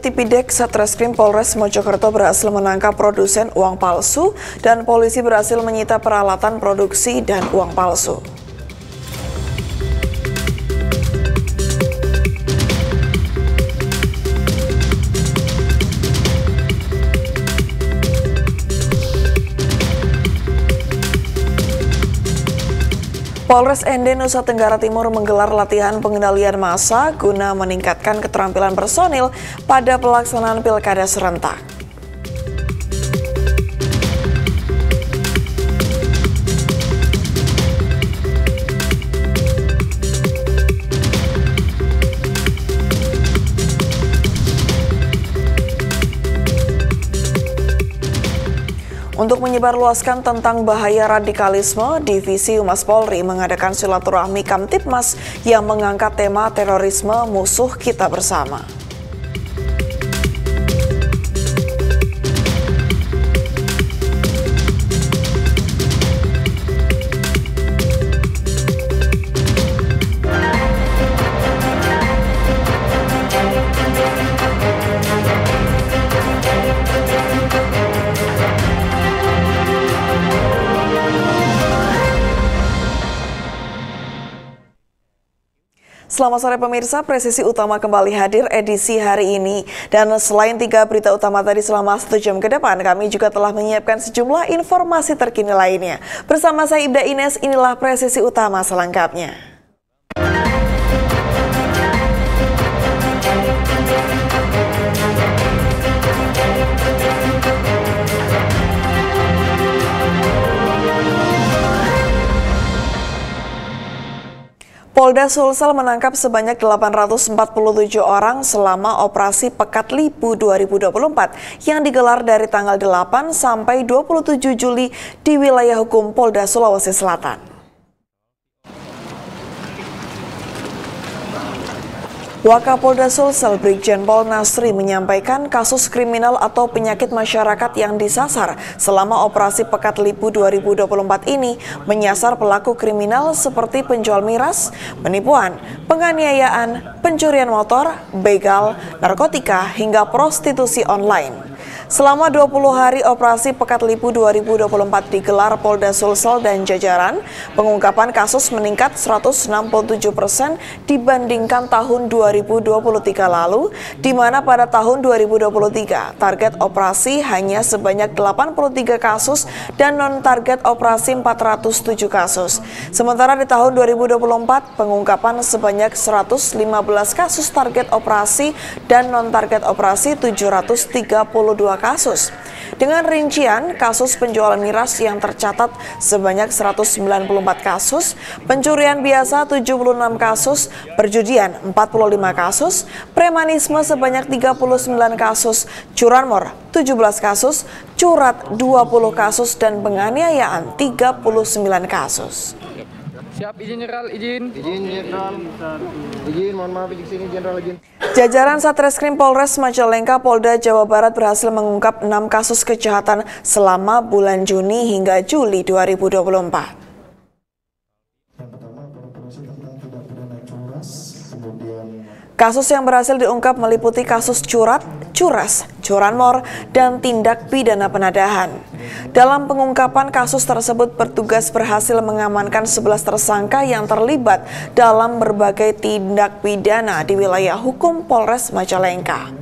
Tipidek Satreskrim Polres Mojokerto berhasil menangkap produsen uang palsu dan polisi berhasil menyita peralatan produksi dan uang palsu. Polres Ende, Nusa Tenggara Timur menggelar latihan pengendalian massa guna meningkatkan keterampilan personil pada pelaksanaan pilkada serentak. Untuk menyebarluaskan tentang bahaya radikalisme, Divisi Humas Polri mengadakan silaturahmi Kamtibmas yang mengangkat tema terorisme musuh kita bersama. Selamat sore pemirsa, Presisi Utama kembali hadir edisi hari ini. Dan selain 3 berita utama tadi selama 1 jam ke depan, kami juga telah menyiapkan sejumlah informasi terkini lainnya. Bersama saya Ibda Ines, inilah Presisi Utama selengkapnya. Polda Sulsel menangkap sebanyak 847 orang selama operasi Pekat Lipu 2024 yang digelar dari tanggal 8 sampai 27 Juli di wilayah hukum Polda Sulawesi Selatan. Wakapolda Sulsel Brigjen Pol Nasri menyampaikan kasus kriminal atau penyakit masyarakat yang disasar selama operasi Pekat Lipu 2024 ini menyasar pelaku kriminal seperti penjual miras, penipuan, penganiayaan, pencurian motor, begal, narkotika, hingga prostitusi online. Selama 20 hari operasi Pekat Lipu 2024 digelar Polda Sulsel dan jajaran, pengungkapan kasus meningkat 167% dibandingkan tahun 2023 lalu, di mana pada tahun 2023 target operasi hanya sebanyak 83 kasus dan non-target operasi 407 kasus. Sementara di tahun 2024 pengungkapan sebanyak 115 kasus target operasi dan non-target operasi 732 kasus. Dengan rincian kasus penjualan miras yang tercatat sebanyak 194 kasus, pencurian biasa 76 kasus, perjudian 45 kasus, premanisme sebanyak 39 kasus, curanmor 17 kasus, curat 20 kasus, dan penganiayaan 39 kasus. Siap, izin Jenderal, izin. Izin Jenderal. Izin, mohon maaf, izin sini Jenderal, izin. Jajaran Satreskrim Polres Majalengka Polda Jawa Barat berhasil mengungkap 6 kasus kejahatan selama bulan Juni hingga Juli 2024. Kasus yang berhasil diungkap meliputi kasus curat, curas, curanmor, dan tindak pidana penadahan. Dalam pengungkapan kasus tersebut, petugas berhasil mengamankan 11 tersangka yang terlibat dalam berbagai tindak pidana di wilayah hukum Polres Majalengka.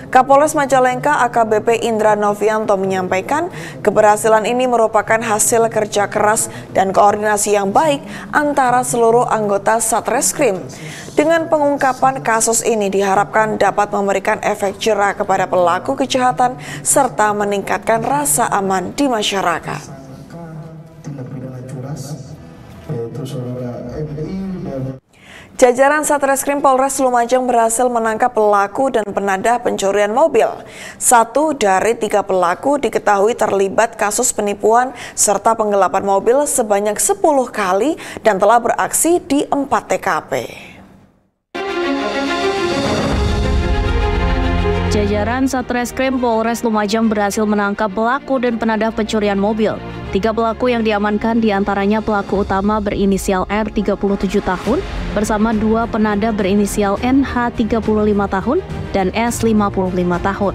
Kapolres Majalengka AKBP Indra Novianto menyampaikan keberhasilan ini merupakan hasil kerja keras dan koordinasi yang baik antara seluruh anggota Satreskrim. Dengan pengungkapan kasus ini diharapkan dapat memberikan efek jera kepada pelaku kejahatan serta meningkatkan rasa aman di masyarakat. Jajaran Satreskrim Polres Lumajang berhasil menangkap pelaku dan penadah pencurian mobil. 1 dari 3 pelaku diketahui terlibat kasus penipuan serta penggelapan mobil sebanyak 10 kali dan telah beraksi di 4 TKP. Jajaran Satreskrim Polres Lumajang berhasil menangkap pelaku dan penadah pencurian mobil. 3 pelaku yang diamankan diantaranya pelaku utama berinisial R 37 tahun, bersama dua penada berinisial NH 35 tahun dan S 55 tahun.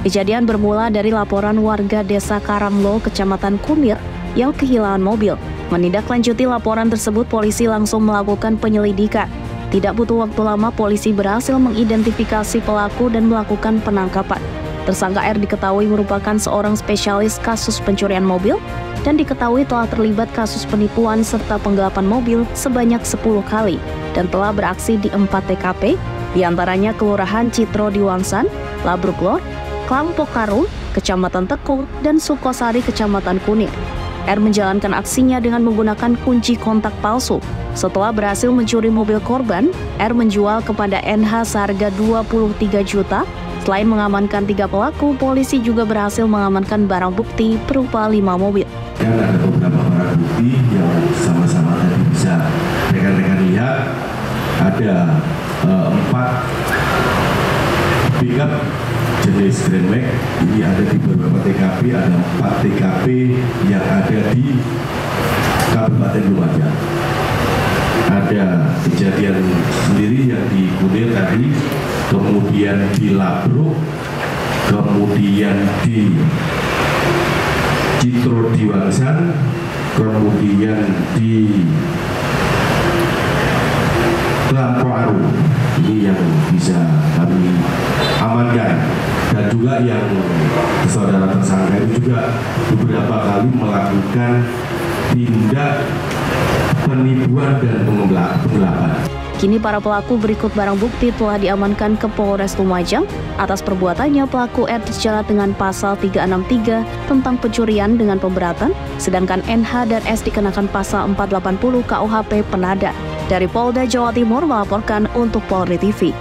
Kejadian bermula dari laporan warga Desa Karanglo, Kecamatan Kunir yang kehilangan mobil. Menindaklanjuti laporan tersebut, polisi langsung melakukan penyelidikan. Tidak butuh waktu lama, polisi berhasil mengidentifikasi pelaku dan melakukan penangkapan. Tersangka R diketahui merupakan seorang spesialis kasus pencurian mobil dan diketahui telah terlibat kasus penipuan serta penggelapan mobil sebanyak 10 kali dan telah beraksi di 4 TKP, diantaranya Kelurahan Citro di Wangsan, Labruklor, Klangpokarung, Kecamatan Tekung, dan Sukosari, Kecamatan Kunir. R menjalankan aksinya dengan menggunakan kunci kontak palsu. Setelah berhasil mencuri mobil korban, R menjual kepada NH seharga 23 juta. Selain mengamankan 3 pelaku, polisi juga berhasil mengamankan barang bukti berupa 5 mobil. Dan ada beberapa barang bukti yang sama-sama tadi bisa rekan-rekan lihat. Ada 4 pickup jenis Grand Max. Ini ada di beberapa TKP, ada 4 TKP yang ada di Kabupaten Lumajang. Ada kejadian sendiri yang di Kunir tadi, kemudian di Labruk, kemudian di Citro di Wangsan, kemudian di Klangpokarung. Ini yang bisa kami amankan. Dan juga yang saudara tersangka itu juga beberapa kali melakukan tindak penipuan dan penggelapan. Kini para pelaku berikut barang bukti telah diamankan ke Polres Lumajang. Atas perbuatannya, pelaku R dijerat dengan pasal 363 tentang pencurian dengan pemberatan, sedangkan NH dan S dikenakan pasal 480 KUHP penada. Dari Polda Jawa Timur melaporkan untuk Polri TV.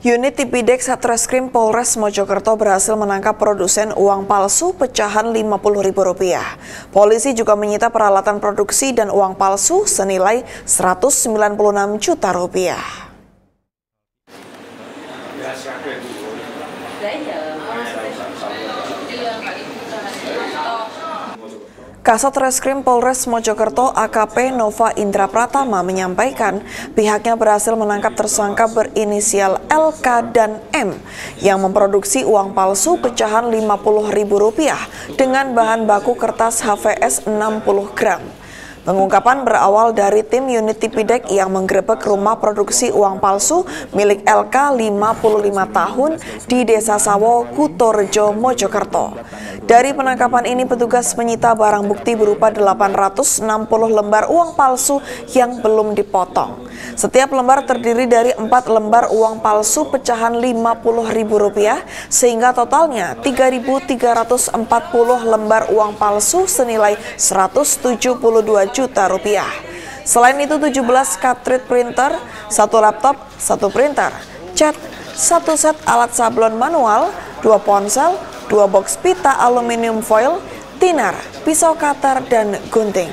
Unit Tipidek Satreskrim Polres Mojokerto berhasil menangkap produsen uang palsu pecahan Rp50.000. Polisi juga menyita peralatan produksi dan uang palsu senilai Rp196 juta. Kasat Reskrim Polres Mojokerto AKP Nova Indra Pratama menyampaikan pihaknya berhasil menangkap tersangka berinisial LK dan M yang memproduksi uang palsu pecahan Rp50.000 dengan bahan baku kertas HVS 60 gram. Pengungkapan berawal dari tim unit Tipidek yang menggerebek rumah produksi uang palsu milik LK 55 tahun di Desa Sawo, Kutorejo, Mojokerto. Dari penangkapan ini petugas menyita barang bukti berupa 860 lembar uang palsu yang belum dipotong. Setiap lembar terdiri dari 4 lembar uang palsu pecahan Rp50.000 sehingga totalnya 3.340 lembar uang palsu senilai Rp172 juta. Selain itu 17 cartridge printer, 1 laptop, 1 printer, cat, 1 set alat sablon manual, 2 ponsel, 2 box pita aluminium foil, thinner, pisau cutter, dan gunting.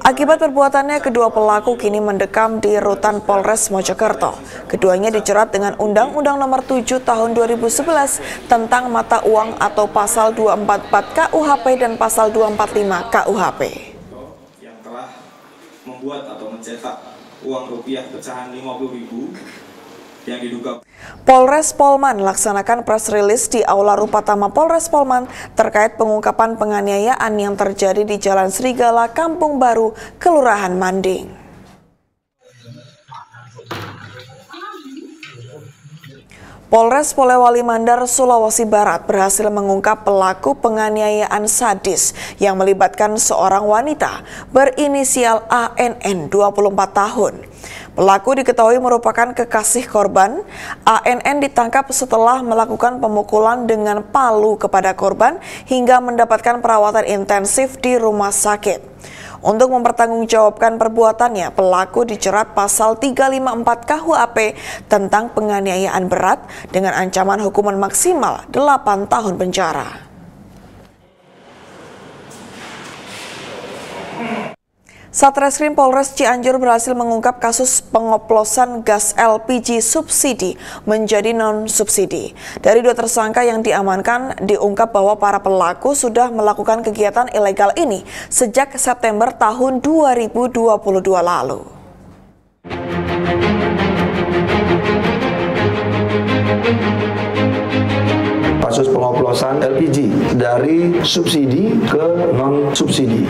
Akibat perbuatannya, kedua pelaku kini mendekam di rutan Polres Mojokerto. Keduanya dijerat dengan Undang-Undang Nomor 7 Tahun 2011 tentang mata uang atau Pasal 244 KUHP dan Pasal 245 KUHP. Yang telah membuat atau mencetak uang rupiah pecahan Rp50.000 yang diduga Polres Polman laksanakan press release di Aula Rupatama Polres Polman terkait pengungkapan penganiayaan yang terjadi di Jalan Serigala, Kampung Baru, Kelurahan Manding. Polres Polewali Mandar, Sulawesi Barat berhasil mengungkap pelaku penganiayaan sadis yang melibatkan seorang wanita berinisial ANN 24 tahun. Pelaku diketahui merupakan kekasih korban. ANN ditangkap setelah melakukan pemukulan dengan palu kepada korban hingga mendapatkan perawatan intensif di rumah sakit. Untuk mempertanggungjawabkan perbuatannya, pelaku dijerat pasal 354 KUHP tentang penganiayaan berat dengan ancaman hukuman maksimal 8 tahun penjara. Satreskrim Polres Cianjur berhasil mengungkap kasus pengoplosan gas LPG subsidi menjadi non-subsidi. Dari 2 tersangka yang diamankan, diungkap bahwa para pelaku sudah melakukan kegiatan ilegal ini sejak September tahun 2022 lalu. Kasus pengoplosan LPG dari subsidi ke non-subsidi.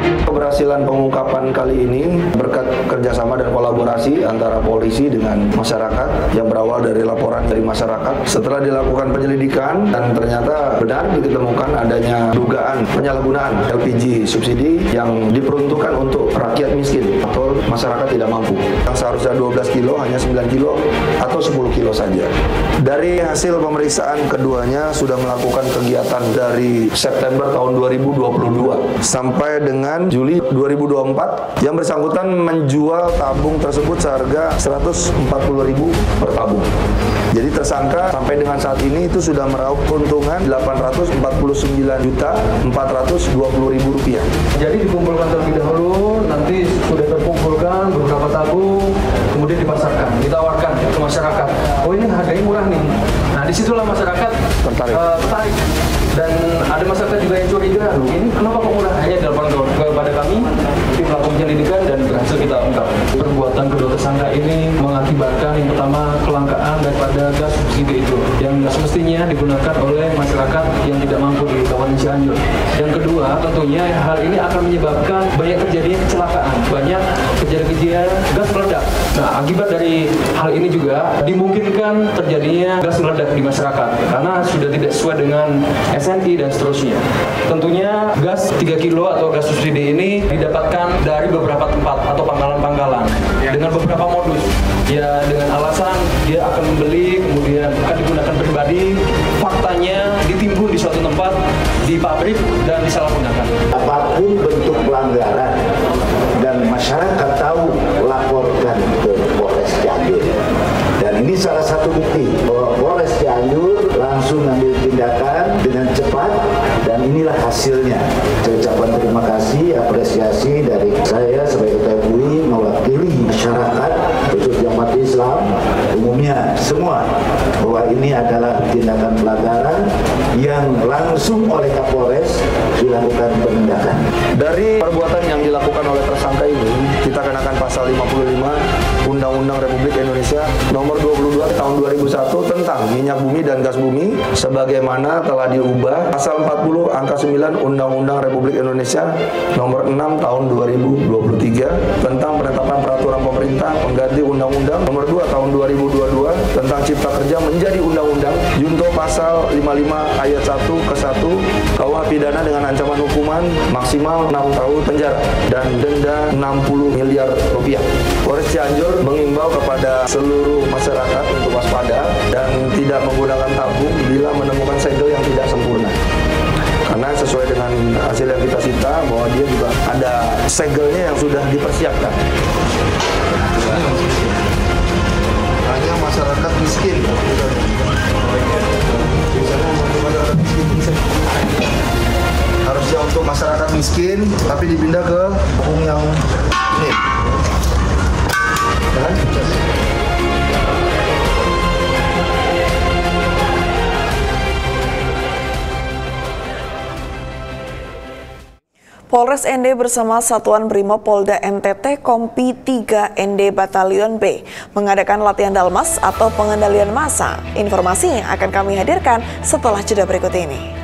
Keberhasilan pengungkapan kali ini berkat kerjasama dan kolaborasi antara polisi dengan masyarakat yang berawal dari laporan dari masyarakat. Setelah dilakukan penyelidikan dan ternyata benar ditemukan adanya dugaan penyalahgunaan LPG subsidi yang diperuntukkan untuk rakyat miskin atau masyarakat tidak mampu. Yang seharusnya 12 kilo hanya 9 kilo atau 10 kilo saja. Dari hasil pemeriksaan keduanya sudah melakukan kegiatan dari September tahun 2022 sampai dengan Juli 2024. Yang bersangkutan menjual tabung tersebut seharga 140.000 per tabung. Jadi tersangka sampai dengan saat ini itu sudah meraup keuntungan 849.420.000 rupiah. Jadi dikumpulkan terlebih dahulu, nanti sudah terkumpulkan beberapa tabung, kemudian dipasarkan, ditawarkan ke masyarakat. Oh ini harganya murah nih. Nah disitulah masyarakat tertarik. Dan ada masyarakat juga yang curiga, ini kenapa kok murah? Hanya dilaporkan kepada kami, tim melakukan penyelidikan dan berhasil kita ungkap. Perbuatan kedua tersangka ini mengakibatkan yang pertama kelangkaan daripada gas subsidi itu, yang semestinya digunakan oleh masyarakat yang tidak mampu di Kabupaten Cianjur. Yang kedua, tentunya hal ini akan menyebabkan banyak terjadinya kecelakaan, banyak kejadian-kejadian gas meledak. Nah, akibat dari hal ini juga dimungkinkan terjadinya gas meledak di masyarakat karena sudah tidak sesuai dengan SNI dan seterusnya. Tentunya gas 3 kilo atau gas subsidi ini didapatkan dari beberapa tempat atau pangkalan-pangkalan dengan beberapa modus. Ya dengan alasan dia akan membeli, kemudian akan digunakan pribadi. Faktanya ditimbun di suatu tempat, di pabrik dan disalahgunakan. Apapun bentuk pelanggaran dan masyarakat tahu, laporkan ke Polres Cianjur. Dan ini salah satu bukti bahwa Polres Cianjur langsung ambil tindakan dengan cepat dan inilah hasilnya. Saya ucapkan terima kasih, apresiasi dari saya sebagai Ketua MUI mewakili masyarakat khususnya umat Islam umumnya semua bahwa ini adalah tindakan pelanggaran yang langsung oleh Kapolres dilakukan penindakan. Dari perbuatan yang dilakukan oleh tersangka ini, kita kenakan pasal 55 Undang-Undang Republik Indonesia nomor 22 tahun 2001 tentang minyak bumi dan gas bumi sebagaimana telah diubah pasal 40 angka 9 Undang-Undang Republik Indonesia nomor 6 tahun 2023 tentang penetapan peraturan pemerintah pengganti Undang-Undang nomor 2 tahun 2022 tentang Cipta Kerja menjadi undang-undang junto pasal 55 ayat 1 ke 1 KUH pidana dengan ancaman hukuman maksimal 6 tahun penjara dan denda 60 miliar rupiah. Polres Cianjur mengimbau kepada seluruh masyarakat untuk waspada dan tidak menggunakan tabung bila menemukan segel yang tidak sempurna. Karena sesuai dengan hasil yang kita sita bahwa dia juga ada segelnya yang sudah dipersiapkan. Hanya masyarakat miskin. Harusnya untuk masyarakat miskin, tapi dipindah ke tabung yang ini. Polres ND bersama Satuan Brimob Polda NTT Kompi 3 ND Batalion B mengadakan latihan dalmas atau pengendalian massa. Informasinya akan kami hadirkan setelah jeda berikut ini.